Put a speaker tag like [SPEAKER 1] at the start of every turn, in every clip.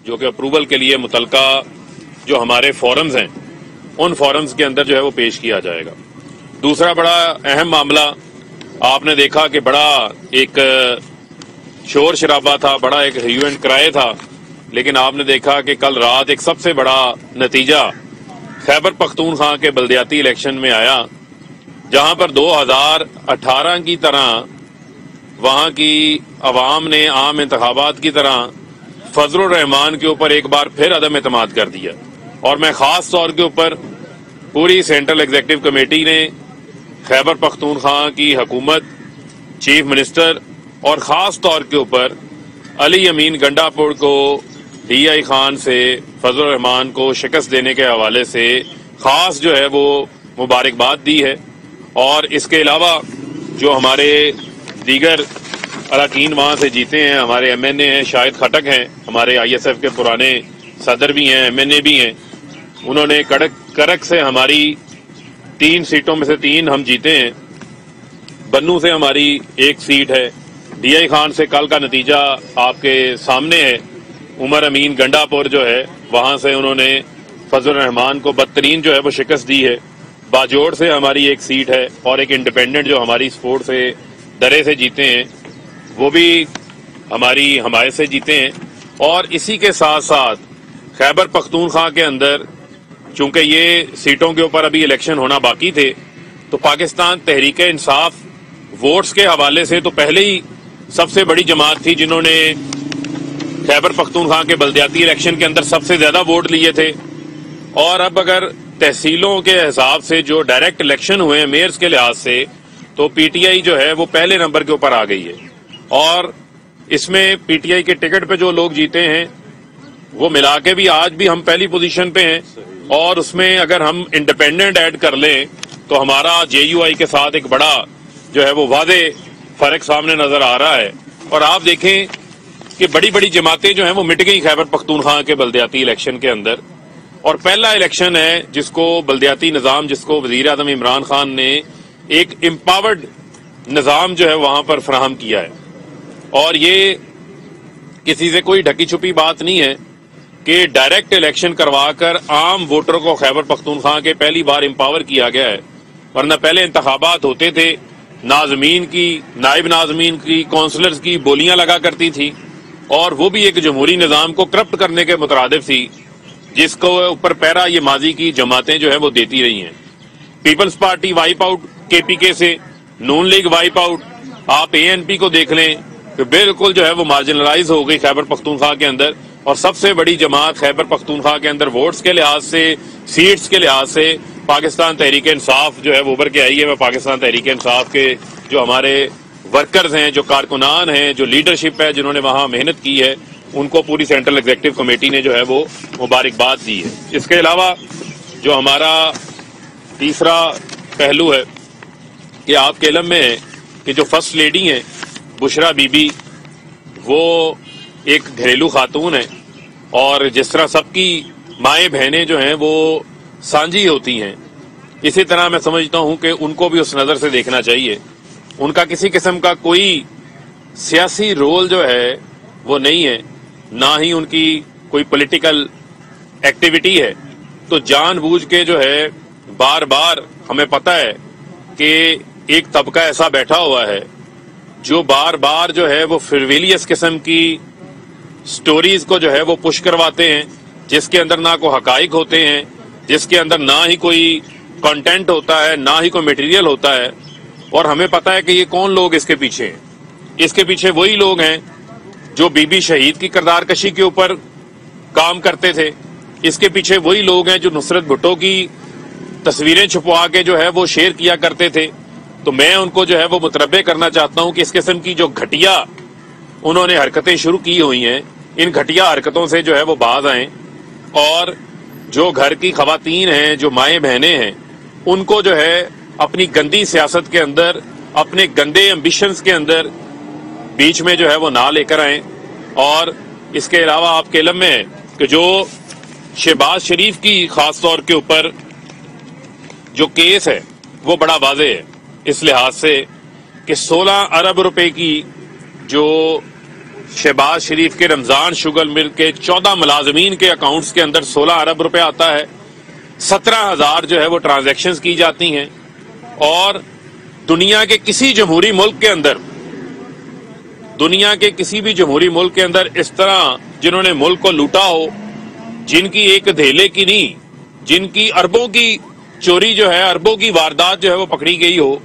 [SPEAKER 1] जो कि अप्रूवल के लिए मुतलका जो हमारे फोरम्स हैं उन फोरम्स के अंदर जो है वो पेश किया जाएगा। दूसरा बड़ा अहम मामला आपने देखा कि बड़ा एक शोर शराबा था, बड़ा एक ह्यू एंड क्राई था, लेकिन आपने देखा कि कल रात एक सबसे बड़ा नतीजा खैबर पख्तूनख्वा के बल्दियाती इलेक्शन में आया, जहां पर 2018 की तरह वहां की अवाम ने आम इंतखाबात की तरह फजलुर रहमान के ऊपर एक बार फिर अदम एतमाद कर दिया। और मैं खास तौर के ऊपर पूरी सेंट्रल एग्जीक्यूटिव कमेटी ने खैबर पख्तूनख्वा की हुकूमत, चीफ मिनिस्टर और ख़ास तौर के ऊपर अली अमीन गंडापुर को DI खान से फजलुर रहमान को शिकस्त देने के हवाले से ख़ास जो है वो मुबारकबाद दी है। और इसके अलावा जो हमारे दीगर अरकान वहाँ से जीते हैं, हमारे MNA हैं, शाहिद खटक हैं, हमारे ISF के पुराने सदर भी हैं, MNA भी हैं, उन्होंने करक से हमारी 3 सीटों में से 3 हम जीते हैं। बन्नू से हमारी 1 सीट है। DI खान से कल का नतीजा आपके सामने है। उमर अमीन गंडापुर जो है वहां से उन्होंने फजलुर रहमान को बदतरीन जो है वो शिकस्त दी है। बाजोड़ से हमारी 1 सीट है और एक इंडिपेंडेंट जो हमारी स्पोर्ट से दरे से जीते हैं वो भी हमारी हमायत से जीते हैं। और इसी के साथ साथ खैबर पख्तूनख्वा के अंदर चूंकि ये सीटों के ऊपर अभी इलेक्शन होना बाकी थे, तो पाकिस्तान तहरीक इंसाफ वोट्स के हवाले से तो पहले ही सबसे बड़ी जमात थी जिन्होंने खैबर पख्तूनख्वा के बल्दियाती इलेक्शन के अंदर सबसे ज्यादा वोट लिए थे। और अब अगर तहसीलों के हिसाब से जो डायरेक्ट इलेक्शन हुए हैं मेयर्स के लिहाज से, तो PTI जो है वो पहले नंबर के ऊपर आ गई है। और इसमें PTI के टिकट पे जो लोग जीते हैं वो मिला के भी आज भी हम पहली पोजीशन पे हैं। और उसमें अगर हम इंडिपेंडेंट ऐड कर लें तो हमारा JUI के साथ एक बड़ा जो है वो वादे फर्क सामने नजर आ रहा है। और आप देखें कि बड़ी बड़ी जमातें जो हैं वो मिट गई खैबर पख्तूनख्वा के बल्दियाती इलेक्शन के अंदर। और पहला इलेक्शन है जिसको बल्दियाती निज़ाम, जिसको वज़ीर आज़म इमरान खान ने एक एम्पावर्ड निज़ाम जो है वहां पर फराहम किया है। और ये किसी से कोई ढकी छुपी बात नहीं है कि डायरेक्ट इलेक्शन करवाकर आम वोटर को खैबर पख्तूनख्वा के पहली बार एम्पावर किया गया है। वरना पहले इंतखाबात होते थे, नाज़मीन की, नायब नाज़मीन की, काउंसलर्स की बोलियां लगा करती थी, और वो भी एक जमहूरी निज़ाम को करप्ट करने के मुतरादिफ थी, जिसको ऊपर पैरा ये माजी की जमातें जो है वो देती रही हैं। Peoples Party wipe out KPK से, नून लीग वाइप आउट, आप ANP को देख लें कि बिल्कुल जो है वो मार्जिनलाइज हो गई खैबर पख्तूनख्वा के अंदर। और सबसे बड़ी जमात खैबर पख्तूनख्वा के अंदर वोट्स के लिहाज से, सीट्स के लिहाज से पाकिस्तान तहरीक इंसाफ जो है वो उभर के आई है। मैं पाकिस्तान तहरीक इंसाफ के जो हमारे वर्कर्स हैं, जो कारकुनान हैं, जो लीडरशिप है, जिन्होंने वहां मेहनत की है, उनको पूरी सेंट्रल एग्जीक्यूटिव कमेटी ने जो है वो मुबारकबाद दी है। इसके अलावा जो हमारा तीसरा पहलू है कि आपके इल्म में है कि जो फर्स्ट लेडी हैं बुशरा बीबी, वो एक घरेलू खातून है। और जिस तरह सबकी माएँ बहनें जो हैं वो सांझी होती हैं, इसी तरह मैं समझता हूं कि उनको भी उस नज़र से देखना चाहिए। उनका किसी किस्म का कोई सियासी रोल जो है वो नहीं है, ना ही उनकी कोई पॉलिटिकल एक्टिविटी है। तो जानबूझ के जो है बार बार हमें पता है कि एक तबका ऐसा बैठा हुआ है जो बार बार जो है वो फ्रिविलियस किस्म की स्टोरीज को जो है वो पुश करवाते हैं, जिसके अंदर ना कोई हकाइक होते हैं, जिसके अंदर ना ही कोई कंटेंट होता है, ना ही कोई मटेरियल होता है। और हमें पता है कि ये कौन लोग इसके पीछे हैं। इसके पीछे वही लोग हैं जो बीबी शहीद की किरदार कशी के ऊपर काम करते थे। इसके पीछे वही लोग हैं जो नुसरत भुट्टो की तस्वीरें छुपवा के जो है वो शेयर किया करते थे। तो मैं उनको जो है वो मुतरब्बे करना चाहता हूं कि इस किस्म की जो घटिया उन्होंने हरकतें शुरू की हुई हैं, इन घटिया हरकतों से जो है वो बाज आएं। और जो घर की खवातीन हैं, जो माएँ बहनें हैं, उनको जो है अपनी गंदी सियासत के अंदर, अपने गंदे एम्बिशंस के अंदर बीच में जो है वो ना लेकर आए। और इसके अलावा आपके इल्म में है कि जो शहबाज शरीफ की खास तौर के ऊपर जो केस है वो बड़ा वाज़ेह है, इस लिहाज से कि 16 अरब रुपए की जो शहबाज शरीफ के रमजान शुगर मिल के 14 मुलाजमीन के अकाउंट्स के अंदर 16 अरब रुपए आता है, 17,000 जो है वो ट्रांजैक्शंस की जाती हैं। और दुनिया के किसी जमहूरी मुल्क के अंदर, दुनिया के किसी भी जमहूरी मुल्क के अंदर इस तरह जिन्होंने मुल्क को लूटा हो, जिनकी एक धेले की नहीं, जिनकी अरबों की चोरी जो है, अरबों की वारदात जो है वो पकड़ी गई हो,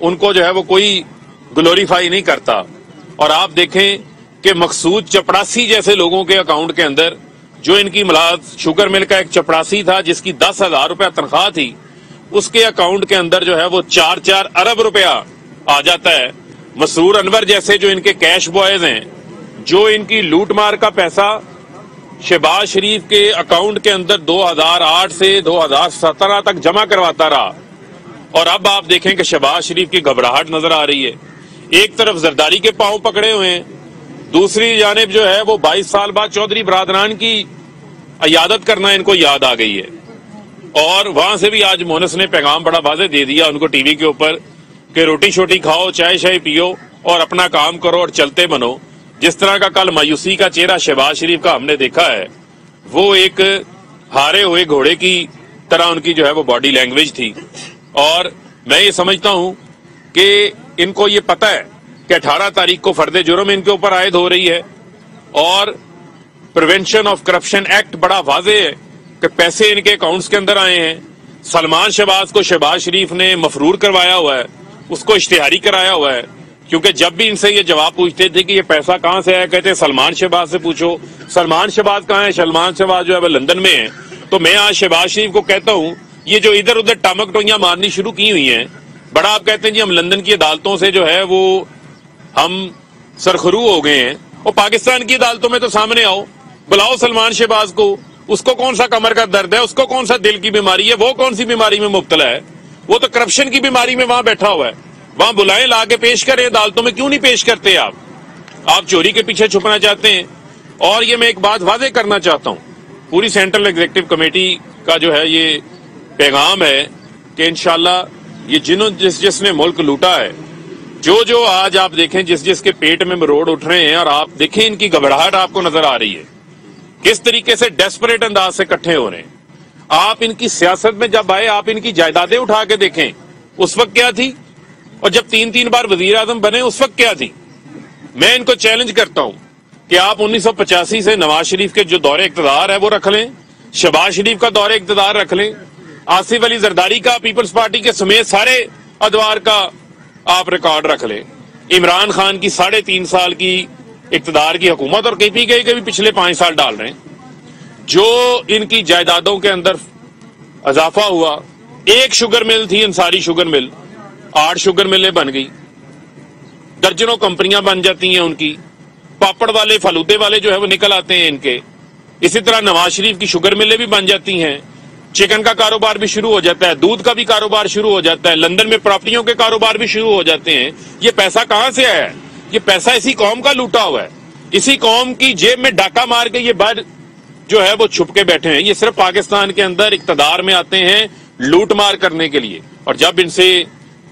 [SPEAKER 1] उनको जो है वो कोई ग्लोरीफाई नहीं करता। और आप देखें कि मकसूद चपड़ासी जैसे लोगों के अकाउंट के अंदर, जो इनकी शुगर मिल का एक चपड़ासी था जिसकी 10,000 रुपया तनख्वाह थी, उसके अकाउंट के अंदर जो है वो 4-4 अरब रुपया आ जाता है। मसरूर अनवर जैसे जो इनके कैश बॉयज हैं, जो इनकी लूट मार का पैसा शहबाज शरीफ के अकाउंट के अंदर 2008 से 2017 तक जमा करवाता रहा। और अब आप देखें कि शहबाज शरीफ की घबराहट नजर आ रही है। एक तरफ जरदारी के पांव पकड़े हुए हैं, दूसरी जानिब जो है वो 22 साल बाद चौधरी बरादरान की इयादत करना इनको याद आ गई है। और वहां से भी आज मोनस ने पैगाम बड़ा वाज़ेह दे दिया उनको टीवी के ऊपर कि रोटी शोटी खाओ, चाय शाय पियो और अपना काम करो और चलते बनो। जिस तरह का कल मायूसी का चेहरा शहबाज शरीफ का हमने देखा है, वो एक हारे हुए घोड़े की तरह उनकी जो है वो बॉडी लैंग्वेज थी। और मैं ये समझता हूं कि इनको ये पता है कि 18 तारीख को फर्द जुर्म इनके ऊपर आयद हो रही है। और प्रिवेंशन ऑफ करप्शन एक्ट बड़ा वाज़ेह है कि पैसे इनके अकाउंट्स के अंदर आए हैं। सलमान शहबाज को शहबाज शरीफ ने मफरूर करवाया हुआ है, उसको इश्तिहारी कराया हुआ है। क्योंकि जब भी इनसे ये जवाब पूछते थे कि ये पैसा कहां से आया, कहते सलमान शहबाज से पूछो। सलमान शहबाज कहां है? सलमान शहबाज जो है वो लंदन में है। तो मैं आज शहबाज शरीफ को कहता हूं, ये जो इधर उधर टामक टोइयां मारनी शुरू की हुई हैं, बड़ा आप कहते हैं जी हम लंदन की अदालतों से जो है वो हम सरखरू हो गए हैं, और पाकिस्तान की अदालतों में तो सामने आओ, बुलाओ सलमान शहबाज को। उसको कौन सा कमर का दर्द है, उसको कौन सा दिल की बीमारी है, वो कौन सी बीमारी में मुब्तला है? वो तो करप्शन की बीमारी में वहां बैठा हुआ है। वहां बुलाएं, ला के पेश करें अदालतों में। क्यों नहीं पेश करते आप चोरी के पीछे छुपना चाहते हैं। और ये मैं एक बात वाज़ेह करना चाहता हूं, पूरी सेंट्रल एग्जीक्यूटिव कमेटी का जो है ये पैगाम है कि इंशाल्लाह ये जिसने मुल्क लूटा है, जो आज आप देखें जिसके पेट में मरोड़ उठ रहे हैं, और आप देखें इनकी घबराहट आपको नजर आ रही है, किस तरीके से डेस्परेट अंदाज से इकट्ठे हो रहे हैं। आप इनकी सियासत में जब आए, आप इनकी जायदादें उठा के देखें, उस वक्त क्या थी, और जब 3-3 बार वजीर आजम बने उस वक्त क्या थी। मैं इनको चैलेंज करता हूं कि आप 1985 से नवाज शरीफ के जो दौरे इक़्तिदार है वो रख लें, शहबाज शरीफ का दौरे इक़्तिदार रख लें, आसिफ अली जरदारी का पीपल्स पार्टी के समेत सारे अदवार का आप रिकॉर्ड रख लें, इमरान खान की 3.5 साल की इक़्तिदार की हुकूमत, और KPK के भी पिछले 5 साल डाल रहे हैं। जो इनकी जायदादों के अंदर इजाफा हुआ, एक शुगर मिल थी अंसारी शुगर मिल, 8 शुगर मिलें बन गई, दर्जनों कंपनियां बन जाती हैं उनकी, पापड़ वाले फालूदे वाले जो है वो निकल आते हैं इनके। इसी तरह नवाज शरीफ की शुगर मिलें भी बन जाती हैं, चिकन का कारोबार भी शुरू हो जाता है, दूध का भी कारोबार शुरू हो जाता है, लंदन में प्रॉपर्टियों के कारोबार भी शुरू हो जाते हैं। ये पैसा कहां से आया है? ये पैसा इसी कौम का लूटा हुआ है। इसी कौम की जेब में डाका मार के ये बाहर जो है वो छुप के बैठे हैं। ये सिर्फ पाकिस्तान के अंदर इक्तदार में आते हैं लूट मार करने के लिए, और जब इनसे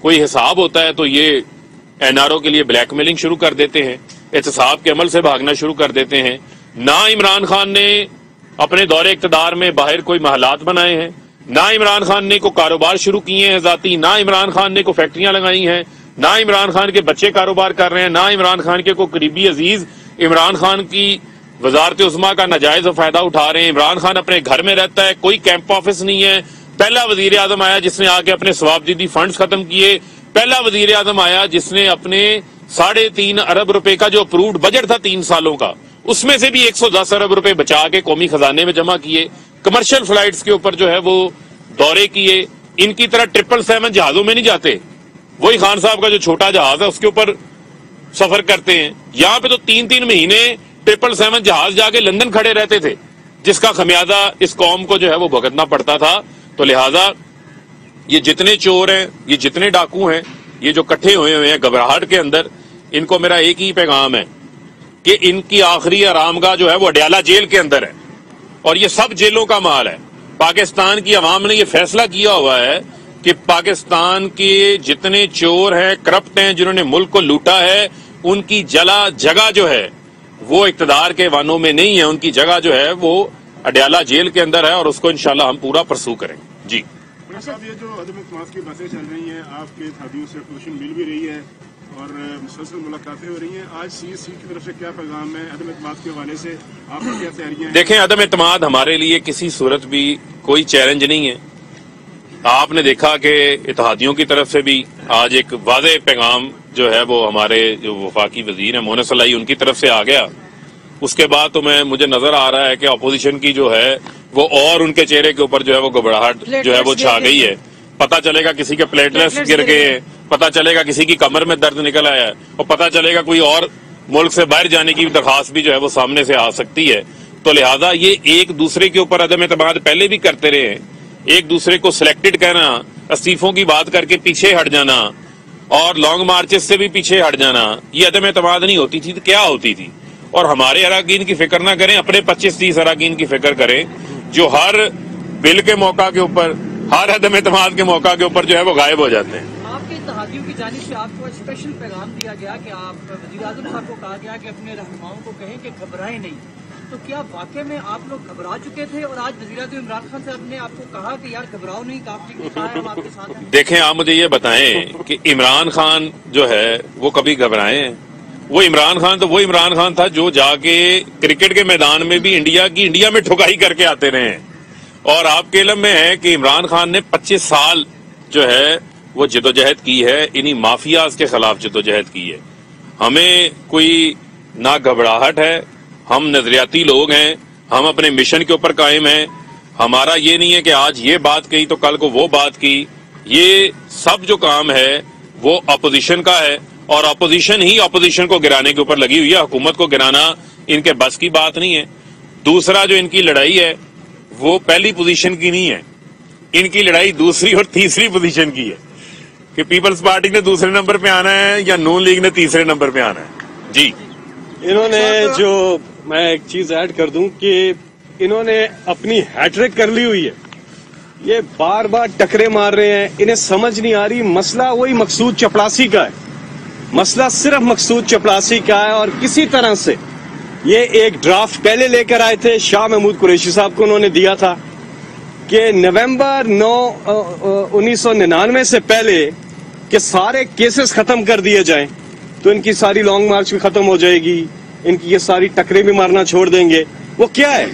[SPEAKER 1] कोई हिसाब होता है तो ये NRO के लिए ब्लैकमेलिंग शुरू कर देते हैं, एहतसाब के अमल से भागना शुरू कर देते हैं। ना इमरान खान ने अपने दौरे इक़्तिदार में बाहर कोई महलात बनाए हैं, ना इमरान खान ने को कारोबार शुरू किए हैं जाती, ना इमरान खान ने को फैक्ट्रियां लगाई हैं, ना इमरान खान के बच्चे कारोबार कर रहे हैं, ना इमरान खान के को करीबी अजीज इमरान खान की वजारत उस्मा का नाजायज फायदा उठा रहे हैं। इमरान खान अपने घर में रहता है, कोई कैंप ऑफिस नहीं है। पहला वजीर आजम आया जिसने आके अपने सवाबदीदी फंड्स खत्म किए, पहला वजीर आजम आया जिसने अपने 3.5 अरब रुपए का जो अप्रूव्ड बजट था 3 सालों का, उसमें से भी 110 अरब रुपए बचा के कौमी खजाने में जमा किए, कमर्शियल फ्लाइट्स के ऊपर जो है वो दौरे किए। इनकी तरह 777 जहाजों में नहीं जाते, वही खान साहब का जो छोटा जहाज है उसके ऊपर सफर करते हैं। यहाँ पे तो 3-3 महीने 777 जहाज जाके लंदन खड़े रहते थे, जिसका खमियाजा इस कौम को जो है वो भुगतना पड़ता था। तो लिहाजा ये जितने चोर हैं, ये जितने डाकू हैं, ये जो इकट्ठे हुए हैं घबराहट के अंदर, इनको मेरा एक ही पैगाम है कि इनकी आखिरी आरामगाह जो है वो अडयाला जेल के अंदर है, और ये सब जेलों का माल है। पाकिस्तान की अवाम ने ये फैसला किया हुआ है कि पाकिस्तान के जितने चोर हैं, करप्ट हैं, जिन्होंने मुल्क को लूटा है, उनकी जगह जो है وہ اقتدار کے وانوں میں نہیں ہے، ان کی جگہ جو ہے وہ اڈیالہ جیل کے اندر ہے، اور اس کو انشاءاللہ ہم پورا پرسو کریں گے. جی
[SPEAKER 2] صاحب، یہ جو عدم اعتماد کی باتیں چل رہی ہیں، آپ کے اتحادیوں سے اپوزیشن مل بھی رہی ہے اور مسلسل ملاقاتیں ہو رہی ہیں، آج CSC کی طرف سے کیا پیغام ہے عدم اعتماد کے حوالے سے؟ آپ کی کیا تیاریاں ہیں؟
[SPEAKER 1] دیکھیں، عدم اعتماد ہمارے لیے کسی صورت بھی کوئی چیلنج نہیں ہے. آپ نے دیکھا کہ اتحادیوں کی طرف سے بھی آج ایک واضح پیغام جو ہے وہ ہمارے جو وفاقی وزیر ہیں مونس صلاحی، ان کی طرف سے آ گیا. اس کے بعد تو مجھے نظر آ رہا ہے کہ اپوزیشن کی جو ہے وہ اور ان کے چہرے کے اوپر جو ہے وہ گھبراہٹ جو ہے وہ چھا گئی ہے. پتہ چلے گا کسی کے پلیٹلیٹس گر گئے، پتہ چلے گا کسی کی کمر میں درد نکل آیا ہے، اور پتہ چلے گا کوئی اور ملک سے باہر جانے کی درخواست بھی جو ہے وہ سامنے سے آ سکتی ہے. تو لہذا یہ ایک دوسرے کے اوپر عدم اعتماد پہلے بھی کرتے رہے ہیں. ایک دوسرے کو سلیکٹڈ کہنا، استعفوں کی بات کر کے پیچھے ہٹ جانا اور لانگ مارچز سے بھی پیچھے ہٹ جانا، یہ عدم اعتماد نہیں ہوتی تھی تو کیا ہوتی تھی؟ اور ہمارے اراکین کی فکر نہ کریں، اپنے 25-30 اراکین کی فکر کریں جو ہر بل کے موقع کے اوپر، ہر عدم اعتماد کے موقع کے اوپر جو ہے وہ غائب ہو جاتے ہیں.
[SPEAKER 3] آپ کے اتحادیوں کی جانب سے آپ کو اسپیشل پیغام دیا گیا کہ آپ وزیر اعظم صاحب کو کہا گیا کہ اپنے رہنماؤں کو کہیں کہ گھبرائیں نہیں، تو کیا واقعی میں آپ لوگ گھبرا چکے تھے اور آج وزیر اعظم عمران خان صاحب نے آپ کو کہا کہ یار گھبراؤ نہیں، کافی لکھا ہے، ہم آپ کے ساتھ ہیں؟
[SPEAKER 1] دیکھیں، آپ مجھے یہ بتائیں کہ عمران خان جو ہے وہ کبھی گھبرائے ہیں؟ وہ عمران خان تو وہ عمران خان تھا جو جا کے کرکٹ کے میدان میں بھی انڈیا میں ٹھکائی کر کے آتے رہے ہیں. اور آپ کے علم میں ہے کہ عمران خان نے 25 سال جو ہے وہ جدوجہد کی ہے، انہی مافیاز کے خلاف جدوجہد کی ہے. ہمیں کوئی نہ گھبراہٹ ہے، ہم نظریاتی لوگ ہیں، ہم اپنے مشن کے اوپر قائم ہیں. ہمارا یہ نہیں ہے کہ آج یہ بات کہی تو کل کو وہ بات کی. یہ سب جو کام ہے وہ اپوزیشن کا ہے، اور اپوزیشن ہی اپوزیشن کو گرانے کے اوپر لگی ہوئی ہے. حکومت کو گرانا ان کے بس کی بات نہیں ہے. دوسرا جو ان کی لڑائی ہے وہ پہلی پوزیشن کی نہیں ہے، ان کی لڑائی دوسری اور تیسری پوزیشن کی ہے کہ پیپلز پارٹی نے دوسرے نمبر پہ آنا ہے یا نون لیگ نے تیسرے نمبر پہ آنا ہے. جی
[SPEAKER 4] انہوں نے جو، میں ایک چیز ایڈ کر دوں کہ انہوں نے اپنی ہیٹرک کر لی ہوئی ہے. یہ بار بار ٹکرے مار رہے ہیں، انہیں سمجھ نہیں آ رہی. مسئلہ وہی مقصود چپڑاسی کا ہے، مسئلہ صرف مقصود چپڑاسی کا ہے. اور کسی طرح سے یہ ایک ڈرافٹ پہلے لے کر آئے تھے، شاہ محمود قریشی صاحب کو انہوں نے دیا تھا کہ نومبر 9 1999 سے پہلے کہ سارے کیسز ختم کر دیے جائیں تو ان کی ساری لانگ مارچ بھی ختم ہو جائے گی، ان کی یہ ساری ٹکرے بھی مارنا چھوڑ دیں گے. وہ کیا ہے؟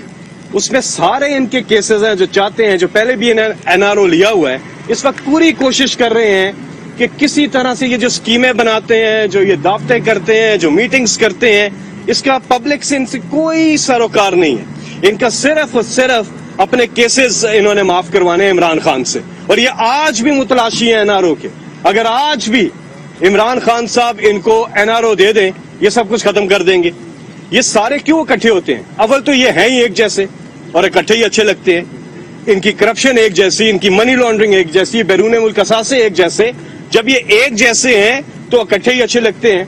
[SPEAKER 4] اس میں سارے ان کے کیسز ہیں جو چاہتے ہیں، جو پہلے بھی NRO لیا ہوا ہے. اس وقت پوری کوشش کر رہے ہیں کہ کسی طرح سے یہ جو اسکیمیں بناتے ہیں، جو یہ دعوتیں کرتے ہیں، جو میٹنگز کرتے ہیں، اس کا پبلک سے ان سے کوئی سروکار نہیں ہے. ان کا صرف اور صرف اپنے کیسز انہوں نے معاف کروانے ہیں عمران خان سے. اور یہ آج بھی متلاشی ہیں NRO کے. اگر آج بھی عمران خان صاحب ان کو NRO دے دیں، یہ سب کچھ ختم کر دیں گے. یہ سارے کیوں اکٹھے ہوتے ہیں؟ اول تو یہ ہیں ہی ایک جیسے اور اکٹھے ہی اچھے لگتے ہیں. ان کی کرپشن ایک جیسی، ان کی منی لانڈرنگ ایک جیسی، بیرون ملک اثاثے ایک جیسے. جب یہ ایک جیسے ہیں تو اکٹھے ہی اچھے لگتے ہیں.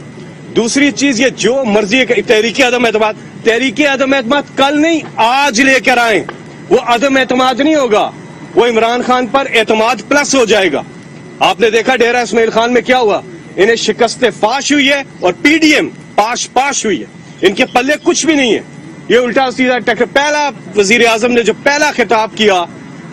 [SPEAKER 4] دوسری چیز، یہ جو مرضی تحریک عدم اعتماد کل نہیں آج لے کر آئیں، وہ عدم اعتماد نہیں ہوگا، وہ عمران خان پر اعتماد پلس ہو جائے گا. آپ نے دیکھا ڈیرہ اسماعیل خان میں کیا ہوا، انہیں شکست فاش ہوئی ہے اور PDM پاش ہوئی ہے. ان کے پلے کچھ بھی نہیں ہے. یہ الٹا سیدھا ٹکر. پہلا وزیر اعظم نے جو پہلا خطاب کیا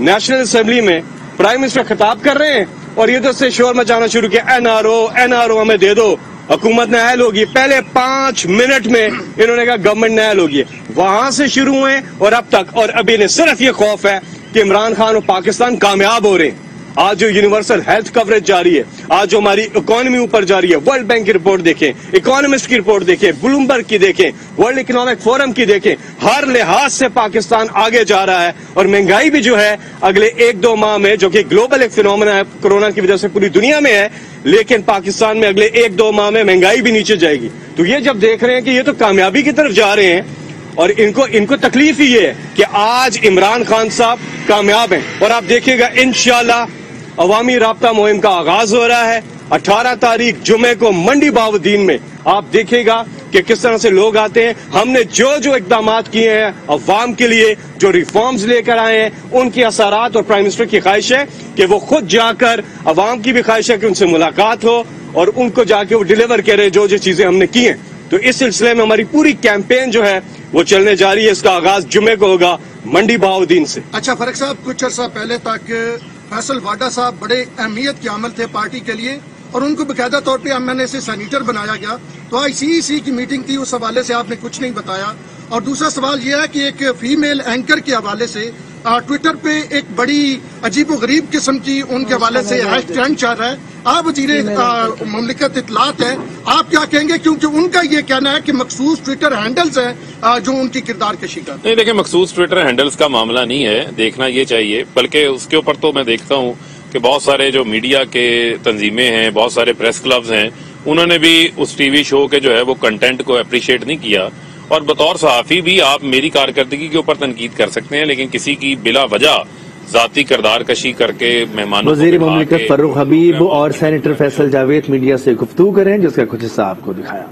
[SPEAKER 4] نیشنل اسمبلی میں، پرائم منسٹر خطاب کر رہے ہیں اور ادھر سے شور مچانا شروع کیا، NRO ہمیں دے دو، حکومت نااہل ہوگی. پہلے 5 منٹ میں انہوں نے کہا گورنمنٹ نااہل ہوگی. وہاں سے شروع ہوئے اور اب تک. اور ابھی انہیں صرف یہ خوف ہے کہ عمران خان اور پاکستان کامیاب ہو رہے ہیں. آج جو یونیورسل ہیلتھ کوریج جاری ہے، آج جو ہماری اکانومی اوپر جاری ہے، ورلڈ بینک کی رپورٹ دیکھیں، اکانومسٹ کی رپورٹ دیکھیں، بلومبرگ کی دیکھیں، ورلڈ اکنامک فورم کی دیکھیں، ہر لحاظ سے پاکستان آگے جا رہا ہے. اور مہنگائی بھی جو ہے اگلے 1-2 ماہ میں، جو کہ گلوبل ایک فینومینا ہے، کورونا کی وجہ سے پوری دنیا میں ہے، لیکن پاکستان میں اگلے 1-2 ماہ میں مہنگائی بھی نیچے جائے گی. تو یہ جب دیکھ رہے ہیں کہ یہ تو کامیابی کی طرف جا رہے ہیں، اور ان کو تکلیف ہی یہ ہے کہ آج عمران خان صاحب کامیاب ہیں. اور آپ دیکھیے گا انشاءاللہ عوامی رابطہ مہم کا آغاز ہو رہا ہے 18 تاریخ جمعے کو منڈی بہاؤالدین میں. آپ دیکھیے گا کہ کس طرح سے لوگ آتے ہیں. ہم نے جو اقدامات کیے ہیں عوام کے لیے، جو ریفارمز لے کر آئے ہیں، ان کے اثرات، اور پرائم منسٹر کی خواہش ہے کہ وہ خود جا کر، عوام کی بھی خواہش ہے کہ ان سے ملاقات ہو اور ان کو جا کے وہ ڈیلیور کرے جو چیزیں ہم نے کی ہیں. تو اس سلسلے میں ہماری پوری کیمپین جو ہے وہ چلنے جا رہی ہے. اس کا آغاز جمعے کو ہوگا منڈی بہاؤدین سے.
[SPEAKER 5] اچھا فرق صاحب، کچھ عرصہ پہلے تک فیصل واڈا صاحب بڑے اہمیت کے عامل تھے پارٹی کے لیے اور ان کو باقاعدہ طور پہ ایم این اے سے سینیٹر بنایا گیا. تو آج CEC کی میٹنگ تھی، اس حوالے سے آپ نے کچھ نہیں بتایا. اور دوسرا سوال یہ ہے کہ ایک فیمیل اینکر کے حوالے سے ٹویٹر پہ ایک بڑی عجیب و غریب قسم کی ان کے حوالے سے ہیش ٹرینڈ چل رہا ہے. آپ وزیر مملکت اطلاعات ہیں، آپ کیا کہیں گے؟ کیونکہ ان کا یہ کہنا ہے کہ مخصوص ٹویٹر ہینڈلز ہیں جو ان کی کردار کشی کرتے ہیں.
[SPEAKER 1] نہیں دیکھیں، مخصوص ٹویٹر ہینڈلز کا معاملہ نہیں ہے، دیکھنا یہ چاہیے. بلکہ اس کے اوپر تو میں دیکھتا ہوں کہ بہت سارے جو میڈیا کے تنظیمیں ہیں، بہت سارے پریس کلبز ہیں، انہوں نے بھی اس ٹی وی شو کے جو ہے وہ کنٹینٹ کو اپریشیٹ نہیں کیا. اور بطور صحافی بھی آپ میری کارکردگی کے اوپر تنقید کر سکتے ہیں، لیکن کسی کی بلا وجہ ذاتی کردار کشی کر کے مہمانوں
[SPEAKER 6] وزیر مملکت فاروق حبیب اور سینیٹر فیصل جاوید میڈیا سے گفتگو کریں، جس کا کچھ حصہ آپ کو دکھایا.